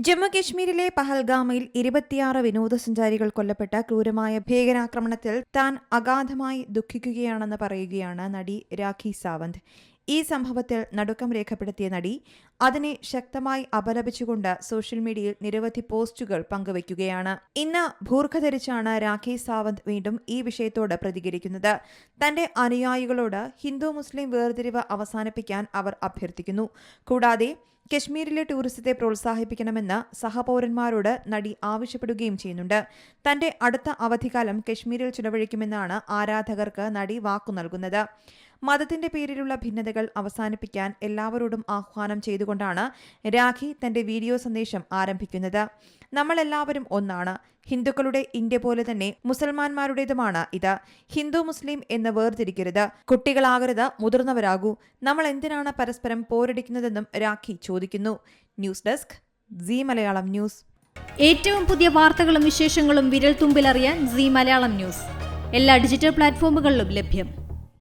ജമ്മു കശ്മീരിലെ പഹൽഗാമിൽ 26 വിനോദസഞ്ചാരികൾ കൊല്ലപ്പെട്ട ക്രൂരമായ ഭീകരാക്രമണത്തിൽ താൻ അഗാധമായി ദുഃഖിക്കുകയാണെന്ന് പറയുകയാണ് നടി രാഖി സാവന്ത്. ഈ സംഭവത്തിൽ നടുക്കം രേഖപ്പെടുത്തിയ നടി അതിനെ ശക്തമായി അപലപിച്ചുകൊണ്ട് സോഷ്യൽ മീഡിയയിൽ നിരവധി പോസ്റ്റുകൾ പങ്കുവയ്ക്കുകയാണ്. ഇന്ന് ബൂർഖ ധരിച്ചാണ് രാഖി സാവന്ത് വീണ്ടും ഈ വിഷയത്തോട് പ്രതികരിക്കുന്നത്. തന്റെ അനുയായികളോട് ഹിന്ദു മുസ്ലിം വേർതിരിവ് അവസാനിപ്പിക്കാൻ അവർ അഭ്യർത്ഥിക്കുന്നു. കൂടാതെ കശ്മീരിലെ ടൂറിസത്തെ പ്രോത്സാഹിപ്പിക്കണമെന്ന് സഹപൗരന്മാരോട് നടി ആവശ്യപ്പെടുകയും ചെയ്യുന്നുണ്ട്. തന്റെ അടുത്ത അവധിക്കാലം കശ്മീരിൽ ചിലവഴിക്കുമെന്നാണ് ആരാധകർക്ക് നടി വാക്കു നൽകുന്നത്. മതത്തിന്റെ പേരിലുള്ള ഭിന്നതകൾ അവസാനിപ്പിക്കാൻ എല്ലാവരോടും ആഹ്വാനം ചെയ്തുകൊണ്ടാണ് രാഖി തന്റെ വീഡിയോ സന്ദേശം ആരംഭിക്കുന്നത്. നമ്മളെല്ലാവരും ഒന്നാണ്. ഹിന്ദുക്കളുടെ ഇന്ത്യ പോലെ തന്നെ മുസൽമാന്മാരുടേതുമാണ് ഇത്. ഹിന്ദു മുസ്ലിം എന്ന് വേർതിരിക്കരുത്. കുട്ടികളാകരുത്, മുതിർന്നവരാകൂ. നമ്മൾ എന്തിനാണ് പരസ്പരം പോരടിക്കുന്നതെന്നും രാഖി ചോദിക്കുന്നു. News desk Zee Malayalam news. ഏറ്റവും പുതിയ വാർത്തകളും വിശേഷങ്ങളും വിരൽ തുമ്പിലറിയാൻ സീ മലയാളം ന്യൂസ് എല്ലാ ഡിജിറ്റൽ പ്ലാറ്റ്ഫോമുകളിലും ലഭ്യം.